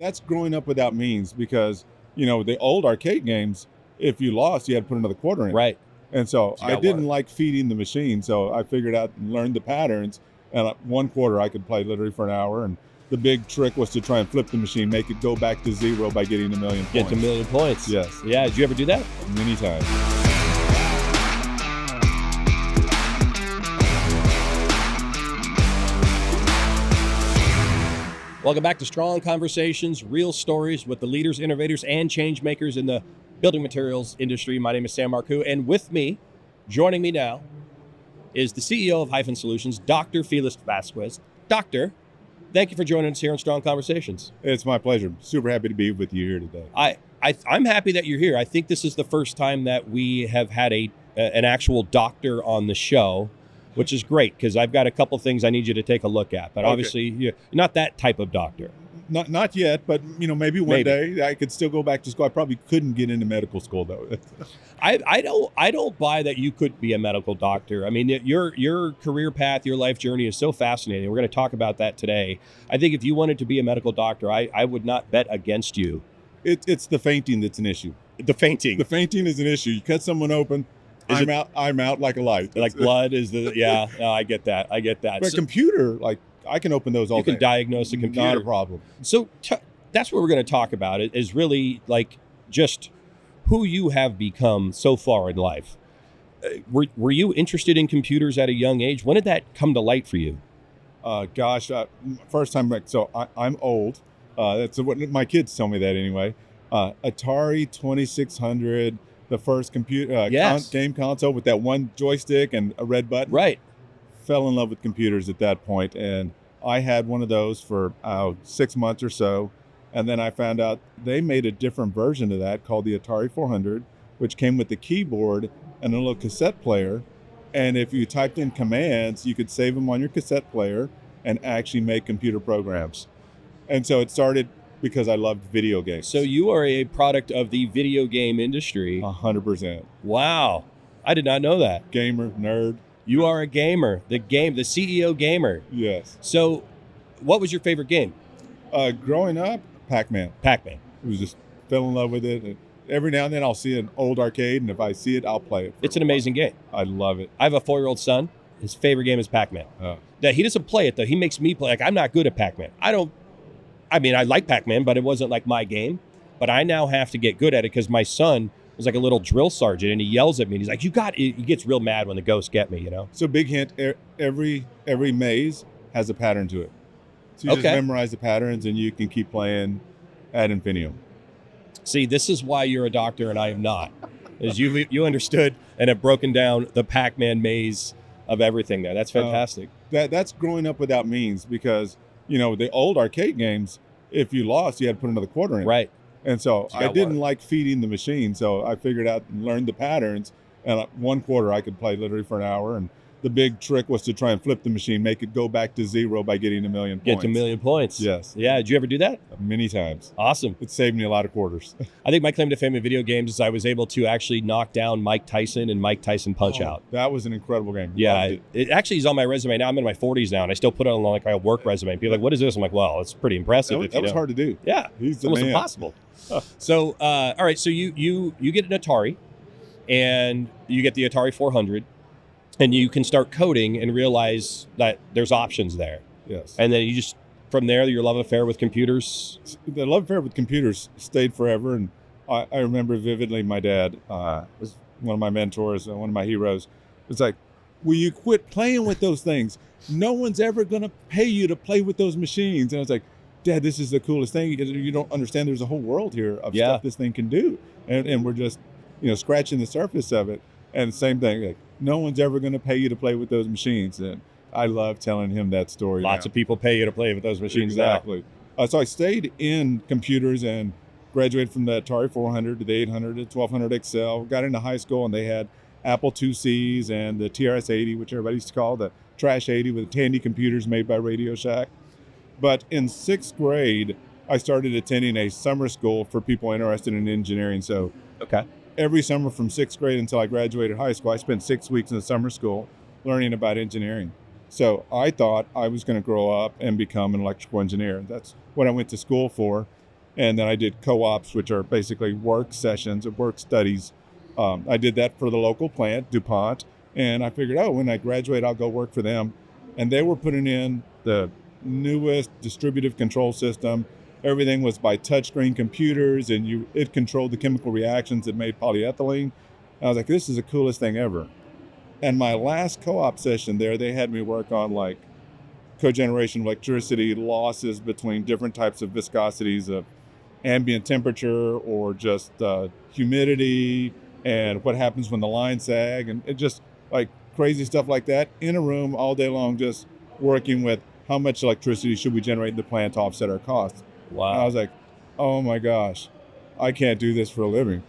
That's growing up without means because, the old arcade games, if you lost, you had to put another quarter in. Right. And so You I got didn't one. like feeding the machine. So I figured out and learned the patterns. And one quarter I could play literally for an hour. And the big trick was to try and flip the machine, make it go back to zero by getting a million points. Get to a million points. Yes. Yeah. Did you ever do that? Many times. Welcome back to Strong Conversations, real stories with the leaders, innovators, and change makers in the building materials industry. My name is Sam Marcoux, and with me, joining me now, is the CEO of Hyphen Solutions, Dr. Felix Vasquez. Doctor, thank you for joining us here on Strong Conversations. It's my pleasure. Super happy to be with you here today. I'm happy that you're here. I think this is the first time that we have had an actual doctor on the show, which is great because I've got a couple things I need you to take a look at. But obviously, you're not that type of doctor. Not yet, but maybe one day I could still go back to school. I probably couldn't get into medical school though. I don't buy that you could be a medical doctor. I mean, your career path, your life journey is so fascinating. We're going to talk about that today. I think if you wanted to be a medical doctor, I would not bet against you. It's the fainting that's an issue. The fainting is an issue. You cut someone open, I'm out like a light. Like blood is the No, I get that. But computer, I can open those all day. You can diagnose a computer. Not a problem. So that's what we're going to talk about. It is really just who you have become so far in life. Were you interested in computers at a young age? When did that come to light for you? First time. So I'm old. That's what my kids tell me that anyway. Atari 2600, the first computer game console with that one joystick and a red button. Right. Fell in love with computers at that point, and I had one of those for 6 months or so, and then I found out they made a different version of that called the Atari 400, which came with the keyboard and a little cassette player, and if you typed in commands, you could save them on your cassette player and actually make computer programs. And so it started because I loved video games. So you are a product of the video game industry. 100%. Wow. I did not know that. Gamer, nerd. You are a gamer, the CEO gamer. Yes. So what was your favorite game? Growing up, Pac-Man. Pac-Man. It was just fell in love with it. Every now and then I'll see an old arcade, and if I see it, I'll play it. It's an amazing game. I love it. I have a 4-year-old son. His favorite game is Pac-Man. That he doesn't play it, though. He makes me play. I'm not good at Pac-Man. I like Pac-Man, but it wasn't like my game. But I now have to get good at it because my son was like a little drill sergeant, and he yells at me. And he's like, he gets real mad when the ghosts get me, So big hint, every maze has a pattern to it. So you just memorize the patterns, and you can keep playing ad infinitum. See, this is why you're a doctor and I am not. Is you understood and have broken down the Pac-Man maze of everything there. That's fantastic. That's growing up without means because, the old arcade games, if you lost, you had to put another quarter in. Right. And so I didn't like feeding the machine. So I figured out and learned the patterns. And one quarter I could play literally for an hour. And the big trick was to try and flip the machine, make it go back to zero by getting a million points. Get to a million points. Yes. Yeah. Did you ever do that? Many times. Awesome. It saved me a lot of quarters. I think my claim to fame in video games is I was able to actually knock down Mike Tyson and Mike Tyson Punch-Out. That was an incredible game. Yeah. It actually is on my resume now. I'm in my 40s now, and I still put it on like a work resume. People are like, what is this? I'm like, well, it's pretty impressive. That was hard to do. Yeah. He's almost impossible. So, all right. So you get an Atari, and you get the Atari 400. And you can start coding and realize that there's options there. Yes. And then from there, your love affair with computers? The love affair with computers stayed forever. And I remember vividly my dad was one of my mentors, one of my heroes. It's like, will you quit playing with those things? No one's ever going to pay you to play with those machines. And I was like, Dad, this is the coolest thing. You don't understand there's a whole world here of stuff this thing can do. And we're just, scratching the surface of it. And same thing, like, no one's ever going to pay you to play with those machines. And I love telling him that story. Lots of people pay you to play with those machines. Exactly. So I stayed in computers and graduated from the Atari 400 to the 800 to 1200 XL. Got into high school, and they had Apple IICs and the TRS-80, which everybody used to call the Trash 80, with Tandy computers made by Radio Shack. But in 6th grade, I started attending a summer school for people interested in engineering. So every summer from 6th grade until I graduated high school, I spent 6 weeks in the summer school learning about engineering. So I thought I was going to grow up and become an electrical engineer. That's what I went to school for. And then I did co-ops, which are basically work sessions or work studies. I did that for the local plant, DuPont. And I figured, oh, when I graduate, I'll go work for them. And they were putting in the newest distributive control system. Everything was by touchscreen computers, and it controlled the chemical reactions that made polyethylene. I was like, this is the coolest thing ever. And my last co-op session there, they had me work on like cogeneration of electricity, losses between different types of viscosities of ambient temperature or just humidity, and what happens when the lines sag, and it just like crazy stuff like that in a room all day long, just working with how much electricity should we generate in the plant to offset our costs. Wow. And I was like, oh my gosh, I can't do this for a living.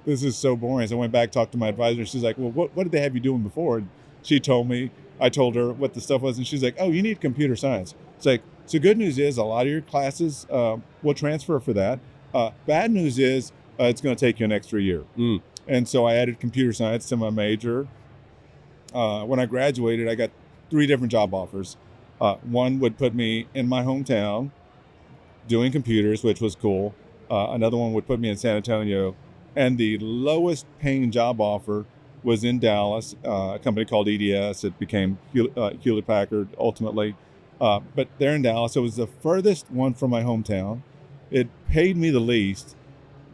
This is so boring. So I went back, talked to my advisor. She's like, well, what did they have you doing before? And she told me, I told her what the stuff was, and she's like, oh, you need computer science. It's like, so good news is a lot of your classes will transfer for that. Bad news is it's going to take you an extra year. And so I added computer science to my major. When I graduated, I got 3 different job offers. One would put me in my hometown doing computers, which was cool. Another one would put me in San Antonio. And the lowest paying job offer was in Dallas, a company called EDS. It became Hewlett-Packard ultimately. But there in Dallas, it was the furthest one from my hometown. It paid me the least,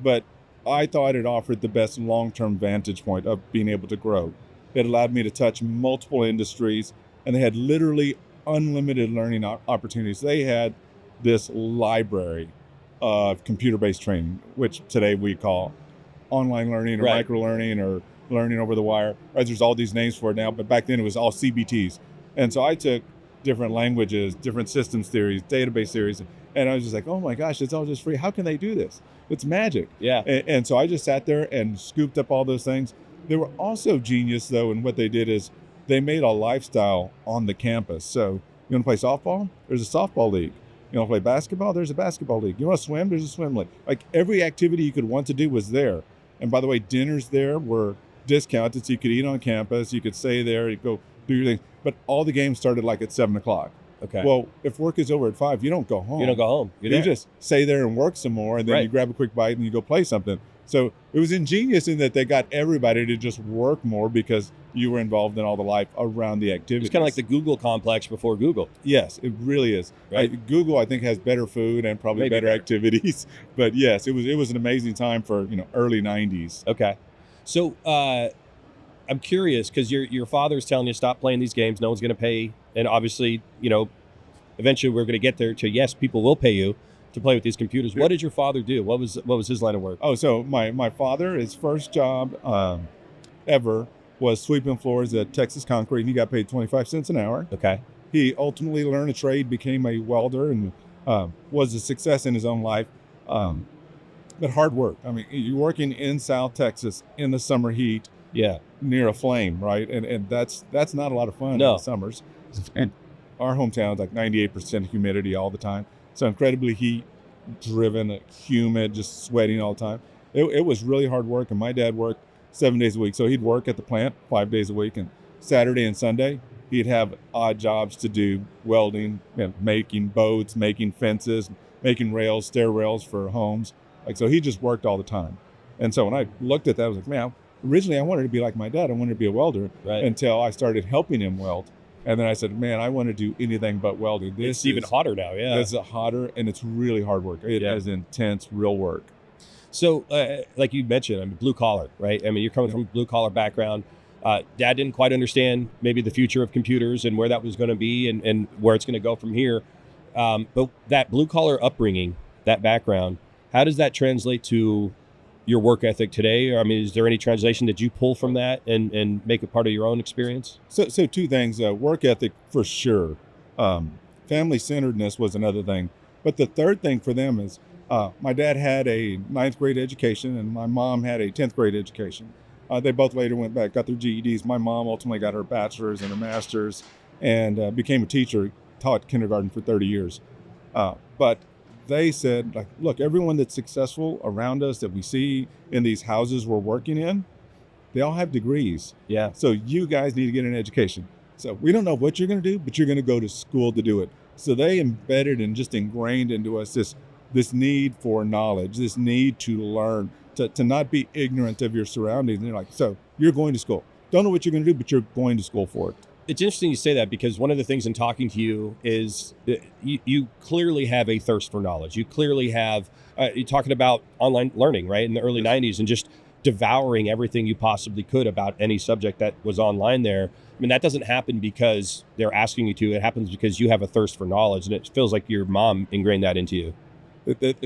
but I thought it offered the best long-term vantage point of being able to grow. It allowed me to touch multiple industries, and they had literally unlimited learning opportunities. They had this library of computer-based training, which today we call online learning or micro-learning or learning over the wire. Right? There's all these names for it now, but back then it was all CBTs. And so I took different languages, different systems theories, database theories, and I was just like, oh my gosh, it's all just free. How can they do this? It's magic. Yeah. And so I just sat there and scooped up all those things. They were also genius, though, and what they did is they made a lifestyle on the campus. So you want to play softball? There's a softball league. You want to play basketball? There's a basketball league. You want to swim? There's a swim league. Like every activity you could want to do was there. And by the way, dinners there were discounted, so you could eat on campus. You could stay there. You go do your thing. But all the games started like at 7 o'clock. Okay. Well, if work is over at 5, you don't go home. You don't go home. You just stay there and work some more, and then you grab a quick bite and you go play something. So it was ingenious in that they got everybody to just work more because you were involved in all the life around the activities. It's kind of like the Google complex before Google. Yes, it really is. Right. Google, I think, has better food and probably better activities. But yes, it was an amazing time for early 90s. Okay. So I'm curious because your father's telling you stop playing these games. No one's going to pay. And obviously, eventually we're going to get there to, yes, people will pay you to play with these computers. What did your father do? What was his line of work? Oh, so my father, his first job ever was sweeping floors at Texas Concrete. He got paid 25 cents an hour. Okay. He ultimately learned a trade, became a welder, and was a success in his own life. But hard work. I mean, you're working in South Texas in the summer heat. Yeah. Near a flame, right? And that's not a lot of fun in the summers. And our hometown is like 98% humidity all the time. So incredibly heat driven, humid, just sweating all the time. It was really hard work, and my dad worked 7 days a week. So he'd work at the plant 5 days a week, and Saturday and Sunday he'd have odd jobs to do, welding, making boats, making fences, making rails, stair rails for homes. So he just worked all the time. And so when I looked at that, I was like, man, originally I wanted to be like my dad. I wanted to be a welder until I started helping him weld. And then I said, man, I want to do anything but welding. It's even hotter now, yeah. It's hotter, and it's really hard work. It is intense, real work. So, like you mentioned, blue collar, right? You're coming from a blue collar background. Dad didn't quite understand maybe the future of computers and where that was going to be and where it's going to go from here. But that blue collar upbringing, that background, how does that translate to your work ethic today? Is there any translation that you pull from that and make it part of your own experience? So 2 things, work ethic for sure. Family centeredness was another thing. But the third thing for them is my dad had a 9th grade education and my mom had a 10th grade education. They both later went back, got their GEDs. My mom ultimately got her bachelor's and her master's and became a teacher, taught kindergarten for 30 years. But they said, like, look, everyone that's successful around us that we see in these houses we're working in, they all have degrees. Yeah. So you guys need to get an education. So we don't know what you're going to do, but you're going to go to school to do it. So they embedded and just ingrained into us this this need for knowledge, this need to learn, to not be ignorant of your surroundings. And you're like, so you're going to school. Don't know what you're going to do, but you're going to school for it. It's interesting you say that, because one of the things in talking to you is that you clearly have a thirst for knowledge. You clearly have, you're talking about online learning, right? In the early 90s, and just devouring everything you possibly could about any subject that was online there. I mean, that doesn't happen because they're asking you to. It happens because you have a thirst for knowledge, and it feels like your mom ingrained that into you.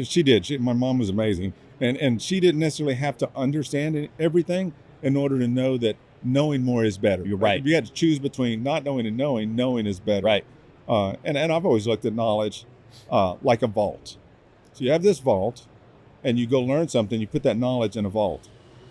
She did. My mom was amazing. And she didn't necessarily have to understand everything in order to know that knowing more is better. You're right. If you had to choose between not knowing and knowing is better. Right. And I've always looked at knowledge like a vault. So you have this vault, and you go learn something, you put that knowledge in a vault.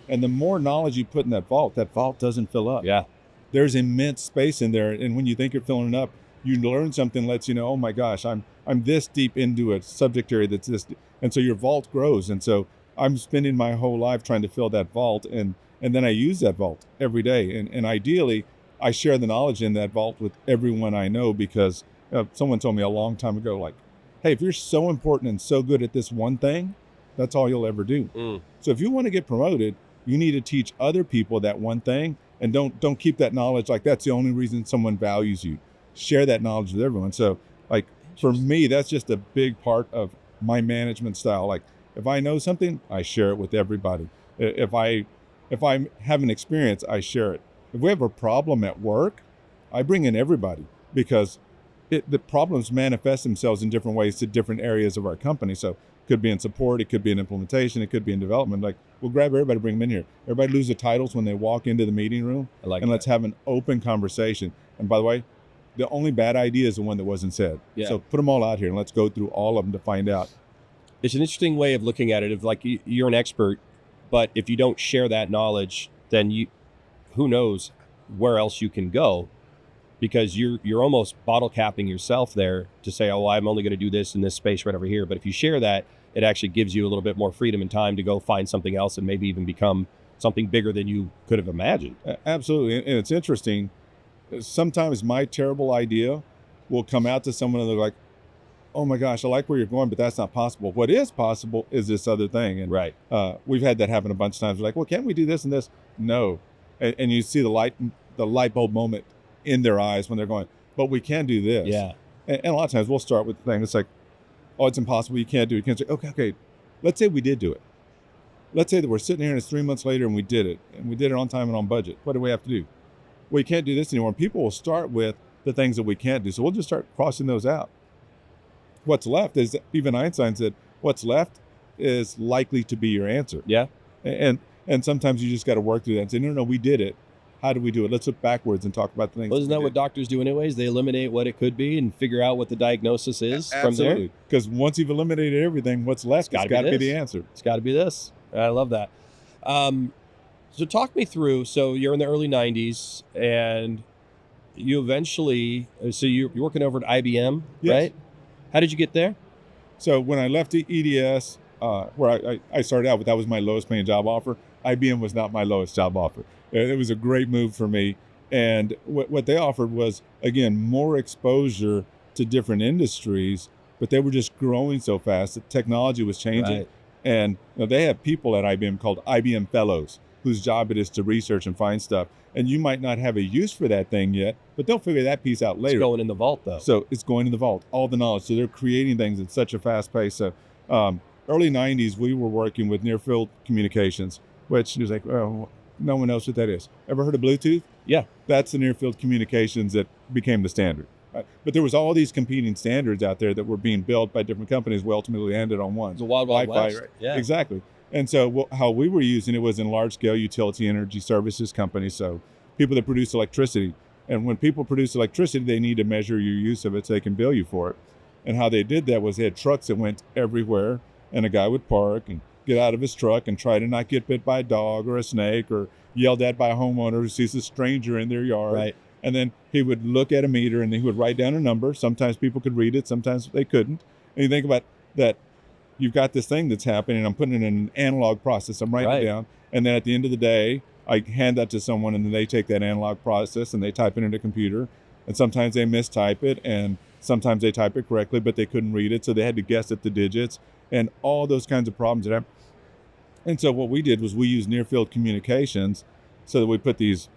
And the more knowledge you put in that vault doesn't fill up. Yeah. There's immense space in there. And when you think you're filling it up, you learn something, lets you know, oh my gosh, I'm this deep into a subject area that's this. And so your vault grows. And so I'm spending my whole life trying to fill that vault. And then I use that vault every day. And ideally, I share the knowledge in that vault with everyone I know, because someone told me a long time ago, like, hey, if you're so important and so good at this one thing, that's all you'll ever do. So if you want to get promoted, you need to teach other people that one thing, and don't keep that knowledge like that's the only reason someone values you. Share that knowledge with everyone. So like for me, that's just a big part of my management style. Like if I know something, I share it with everybody. If I have an experience, I share it. If we have a problem at work, I bring in everybody, because the problems manifest themselves in different ways to different areas of our company. So it could be in support, it could be in implementation, it could be in development. Like we'll grab everybody, bring them in here. Everybody lose their titles when they walk into the meeting room, let's have an open conversation. And by the way, the only bad idea is the one that wasn't said. Yeah. So put them all out here and let's go through all of them to find out. It's an interesting way of looking at it. Of like you're an expert, but if you don't share that knowledge, then who knows where else you can go, because you're almost bottle capping yourself there to say, oh, I'm only going to do this in this space right over here. But if you share that, it actually gives you a little bit more freedom and time to go find something else and maybe even become something bigger than you could have imagined. Absolutely. And it's interesting. Sometimes my terrible idea will come out to someone and they're like, oh my gosh, I like where you're going, but that's not possible. What is possible is this other thing. And right. We've had that happen a bunch of times. We're like, well, can't we do this and this? No. And you see the light bulb moment in their eyes when they're going, but we can do this. Yeah. And a lot of times we'll start with the thing. It's like, oh, it's impossible. You can't do it. You can't say, okay. Let's say we did do it. Let's say that we're sitting here and it's 3 months later and we did it. And we did it on time and on budget. What do we have to do? We can't do this anymore. And people will start with the things that we can't do. So we'll just start crossing those out. What's left is, even Einstein said, what's left is likely to be your answer. Yeah. And sometimes you just got to work through that and say, no, we did it. How do we do it? Let's look backwards and talk about the things. Well, isn't that what doctors do anyways? They eliminate what it could be and figure out what the diagnosis is from there. Absolutely. Because once you've eliminated everything, what's left has got to be the answer. It's got to be this. I love that. So talk me through, so you're in the early 90s and you eventually, so you're working over at IBM, yes. Right? How did you get there? So when I left the EDS, where I started out, but that was my lowest paying job offer. IBM was not my lowest job offer. It was a great move for me. And what they offered was, again, more exposure to different industries, but they were just growing so fast. The technology was changing. Right. And they have people at IBM called IBM Fellows, whose job it is to research and find stuff. And you might not have a use for that thing yet, but they'll figure that piece out later. It's going in the vault, though. So it's going in the vault, all the knowledge. So they're creating things at such a fast pace. So early 90s, we were working with near-field communications, which is like, oh, no one knows what that is. Ever heard of Bluetooth? Yeah. That's the near-field communications that became the standard. Right? But there was all these competing standards out there that were being built by different companies. We ultimately landed on one. The Wild Wild West. Right? Yeah. Exactly. And so how we were using it was in large-scale utility energy services companies, so people that produce electricity. And when people produce electricity, they need to measure your use of it so they can bill you for it. And how they did that was they had trucks that went everywhere, and a guy would park and get out of his truck and try to not get bit by a dog or a snake or yelled at by a homeowner who sees a stranger in their yard. Right. And then he would look at a meter and he would write down a number. Sometimes people could read it, sometimes they couldn't. And you think about that, you've got this thing that's happening, I'm putting it in an analog process, I'm writing it down. And then at the end of the day, I hand that to someone and then they take that analog process and they type it into a computer. And sometimes they mistype it. And Sometimes they type it correctly, but they couldn't read it, so they had to guess at the digits and all those kinds of problems that happen. And so what we did was we used near-field communications so that we put these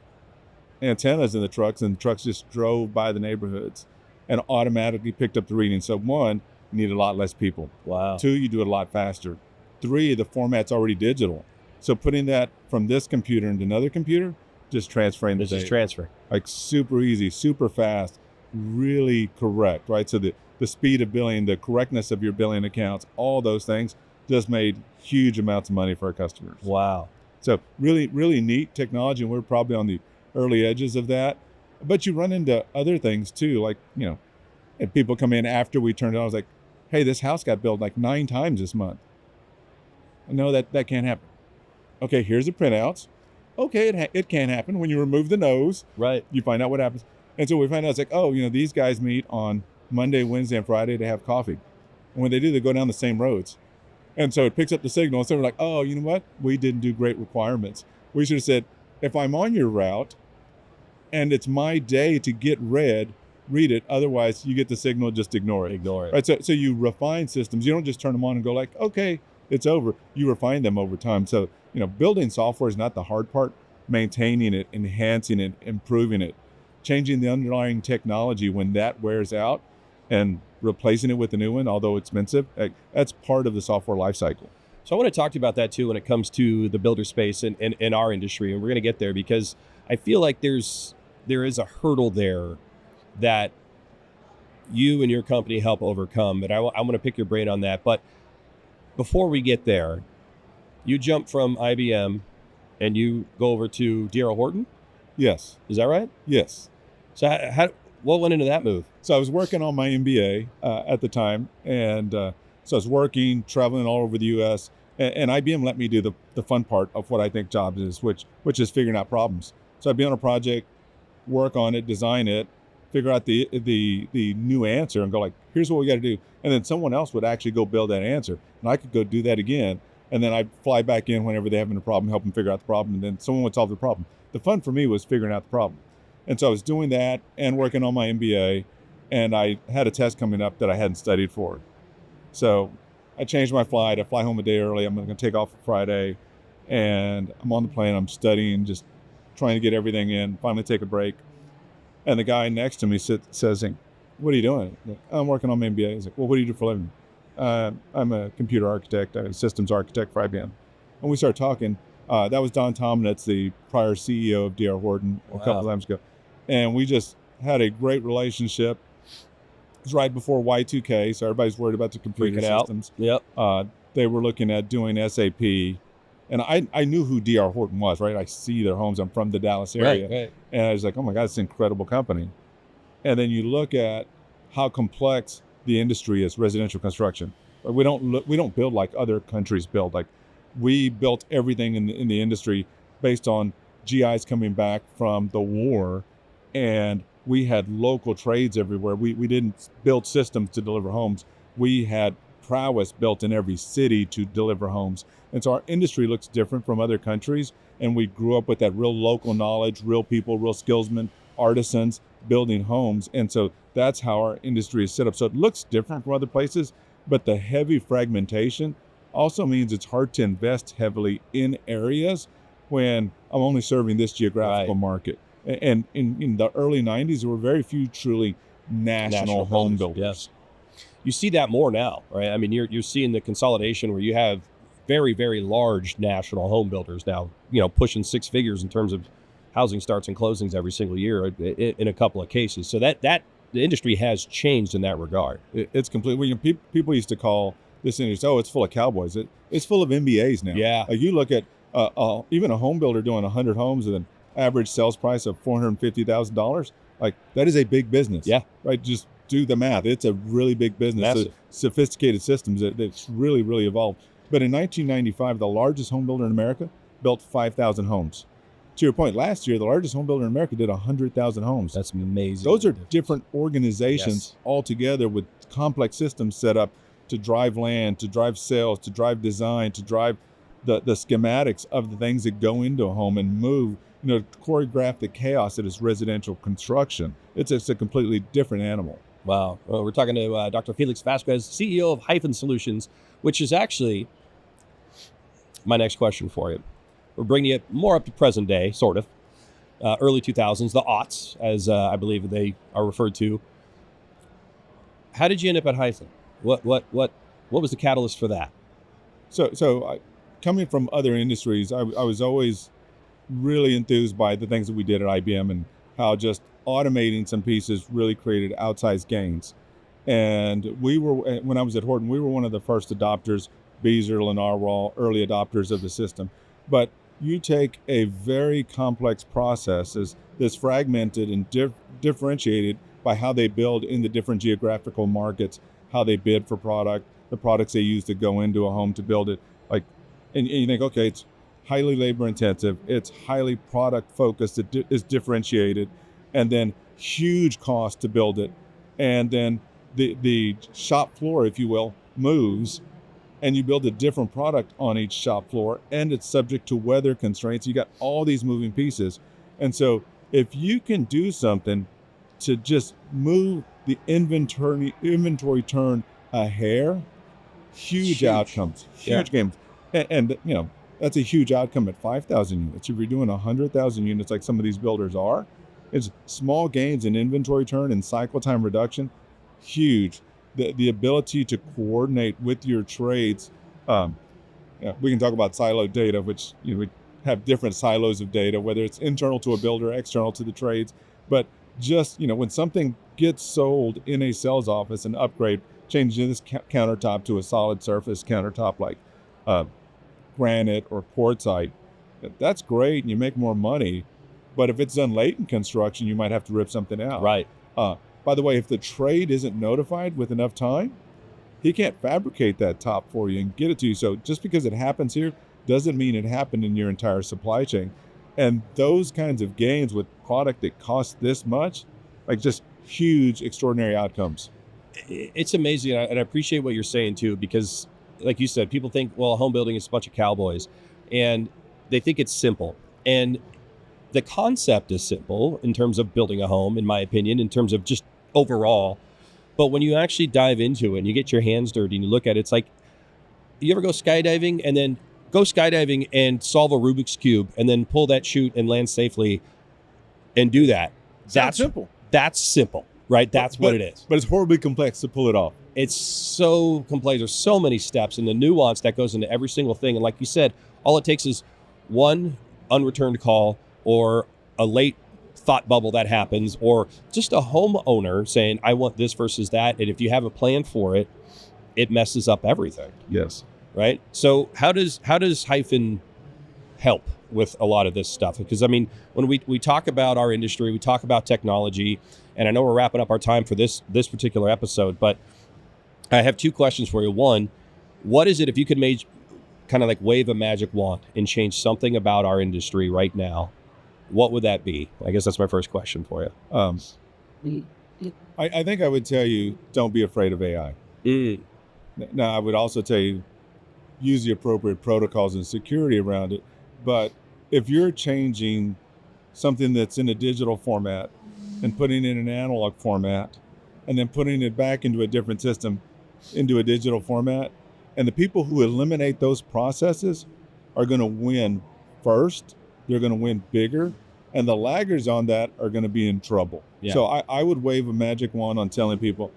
antennas in the trucks, and the trucks just drove by the neighborhoods and automatically picked up the reading. So one, you need a lot less people. Wow. Two, you do it a lot faster. Three, the format's already digital. So putting that from this computer into another computer, just transferring the data. Just transfer. Like super easy, super fast, really correct, right? So the speed of billing, the correctness of your billing accounts, all those things just made huge amounts of money for our customers. Wow. So really, really neat technology, and we're probably on the early edges of that. But you run into other things too, like, and people come in after we turned it on. I was like, hey, this house got built like 9 times this month. No, that can't happen. Okay, here's the printouts. Okay, it can happen. When you remove the nose, right, you find out what happens. And so we find out, it's like, oh, these guys meet on Monday, Wednesday, and Friday to have coffee. And when they do, they go down the same roads. And so it picks up the signal. And so we're like, oh, you know what? We didn't do great requirements. We should have said, if I'm on your route and it's my day to get read it. Otherwise, you get the signal, just ignore it. Ignore it. Right. So you refine systems. You don't just turn them on and go like, okay, it's over. You refine them over time. So, building software is not the hard part. Maintaining it, enhancing it, improving it, changing the underlying technology when that wears out, and replacing it with a new one, although expensive, that's part of the software lifecycle. So I want to talk to you about that too when it comes to the builder space in our industry, and we're going to get there because I feel like there is a hurdle there that you and your company help overcome. But I want to pick your brain on that. But before we get there, you jump from IBM and you go over to D.R. Horton? Yes. Is that right? Yes. So what went into that move? So I was working on my MBA at the time, and so I was working, traveling all over the U.S., and IBM let me do the fun part of what I think jobs is, which is figuring out problems. So I'd be on a project, work on it, design it, figure out the new answer, and go like, here's what we got to do. And then someone else would actually go build that answer, and I could go do that again. And then I'd fly back in whenever they're having a problem, help them figure out the problem, and then someone would solve the problem. The fun for me was figuring out the problem. And so I was doing that and working on my MBA, and I had a test coming up that I hadn't studied for. So I changed my flight. I fly home a day early. I'm going to take off Friday, and I'm on the plane. I'm studying, just trying to get everything in, finally take a break. And the guy next to me says, what are you doing? I'm working on my MBA. He's like, well, what do you do for a living? I'm a computer architect, I'm a systems architect for IBM. And we started talking. That was Don Tomnitz, the prior CEO of D.R. Horton, a couple of times ago. And we just had a great relationship. It was right before Y2K, so everybody's worried about the computer systems. Yep. They were looking at doing SAP. And I knew who D.R. Horton was, right? I see their homes. I'm from the Dallas area. Right. And I was like, oh my God, it's an incredible company. And then you look at how complex the industry is, residential construction. We don't build like other countries build. Like, we built everything in the industry based on GIs coming back from the war, and we had local trades everywhere. We didn't build systems to deliver homes. We had prowess built in every city to deliver homes. And so our industry looks different from other countries, and we grew up with that real local knowledge, real people, real skillsmen, artisans building homes. And so that's how our industry is set up. So it looks different from other places, but the heavy fragmentation also means it's hard to invest heavily in areas when I'm only serving this geographical market. And in the early 90s, there were very few truly national home builders. Yes. You see that more now, right? I mean, you're seeing the consolidation where you have very, very large national home builders now, pushing 6 figures in terms of housing starts and closings every single year in a couple of cases. So that the industry has changed in that regard. It's completely. People used to call this industry, it's full of cowboys. It's full of MBAs now. Yeah. Like, you look at even a home builder doing 100 homes with an average sales price of $450,000. Like, that is a big business. Yeah. Right. Just do the math. It's a really big business. Massive. So sophisticated systems that's really, really evolved. But in 1995, the largest home builder in America built 5,000 homes. To your point, last year, the largest home builder in America did 100,000 homes. That's amazing. Those are different organizations altogether with complex systems set up to drive land, to drive sales, to drive design, to drive the schematics of the things that go into a home and move, to choreograph the chaos that is residential construction. It's a completely different animal. Wow. Well, we're talking to Dr. Felix Vasquez, CEO of Hyphen Solutions, which is actually my next question for you. We're bringing it more up to present day, sort of. Early 2000s, the aughts, as I believe they are referred to. How did you end up at Hyphen? What was the catalyst for that? Coming from other industries, I was always really enthused by the things that we did at IBM and how just automating some pieces really created outsized gains. And when I was at Horton, we were one of the first adopters. Beazer, Lennar were all early adopters of the system. But you take a very complex process that's fragmented and differentiated by how they build in the different geographical markets, how they bid for product, the products they use to go into a home to build it. And you think, okay, it's highly labor intensive, it's highly product focused, it's differentiated, and then huge cost to build it. And then the shop floor, if you will, moves, and you build a different product on each shop floor, and it's subject to weather constraints. You got all these moving pieces. And so if you can do something to just move the inventory turn a hair, huge outcomes, huge gains. And that's a huge outcome at 5,000 units. If you're doing 100,000 units like some of these builders are, it's small gains in inventory turn and cycle time reduction, huge. The ability to coordinate with your trades. We can talk about siloed data, which we have different silos of data, whether it's internal to a builder, external to the trades. But just when something gets sold in a sales office, an upgrade, changing this countertop to a solid surface countertop like granite or quartzite, that's great and you make more money. But if it's done late in construction, you might have to rip something out. Right. By the way, if the trade isn't notified with enough time, he can't fabricate that top for you and get it to you. So just because it happens here doesn't mean it happened in your entire supply chain. And those kinds of gains with product that costs this much, like just huge, extraordinary outcomes. It's amazing. And I appreciate what you're saying too, because like you said, people think, well, home building is a bunch of cowboys, and they think it's simple. And the concept is simple in terms of building a home, in my opinion, in terms of just overall. But when you actually dive into it and you get your hands dirty and you look at it, it's like, you ever go skydiving and then go skydiving and solve a Rubik's Cube and then pull that chute and land safely and do that? That's simple. That's simple, right? That's what it is. But it's horribly complex to pull it off. It's so complex. There's so many steps and the nuance that goes into every single thing. And like you said, all it takes is one unreturned call or a late thought bubble that happens, or just a homeowner saying, I want this versus that. And if you have a plan for it, it messes up everything. Yes. Right. So how does Hyphen help with a lot of this stuff? Because I mean, when we talk about our industry, we talk about technology, and I know we're wrapping up our time for this particular episode, but I have two questions for you. One, what is it, if you could kind of like wave a magic wand and change something about our industry right now, what would that be? I guess that's my first question for you. I think I would tell you, don't be afraid of AI. Now, I would also tell you, use the appropriate protocols and security around it. But if you're changing something that's in a digital format and putting it in an analog format and then putting it back into a different system, into a digital format, and the people who eliminate those processes are going to win first. They're going to win bigger, and the laggards on that are going to be in trouble. Yeah. So I would wave a magic wand on telling people,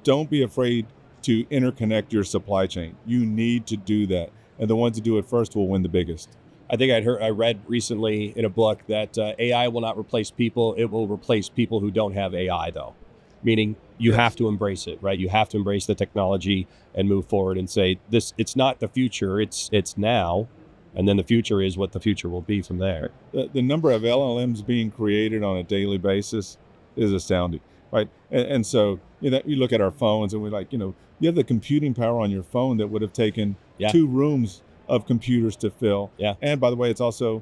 don't be afraid to interconnect your supply chain. You need to do that, and the ones who do it first will win the biggest. I think I read recently in a book that AI will not replace people. It will replace people who don't have AI, though, meaning you have to embrace it, right? You have to embrace the technology and move forward and say, it's not the future, it's now. And then the future is what the future will be from there. The number of LLMs being created on a daily basis is astounding, right? And so you look at our phones and we're like, you have the computing power on your phone that would have taken 2 rooms of computers to fill. Yeah. And by the way, it's also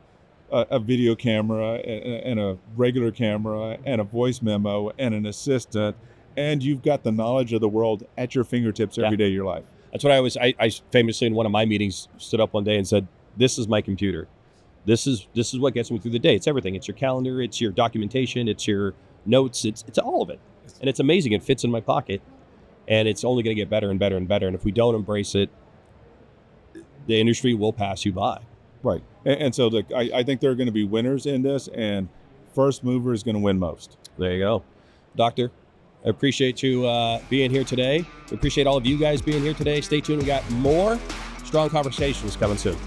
a video camera and a regular camera and a voice memo and an assistant. And you've got the knowledge of the world at your fingertips every day of your life. That's what I famously in one of my meetings stood up one day and said, this is my computer. This is what gets me through the day. It's everything. It's your calendar. It's your documentation. It's your notes. It's all of it. And it's amazing. It fits in my pocket, and it's only going to get better and better and better. And if we don't embrace it, the industry will pass you by. Right. And so I think there are going to be winners in this, and first mover is going to win most. There you go. Doctor, I appreciate you being here today. We appreciate all of you guys being here today. Stay tuned. We got more strong conversations coming soon.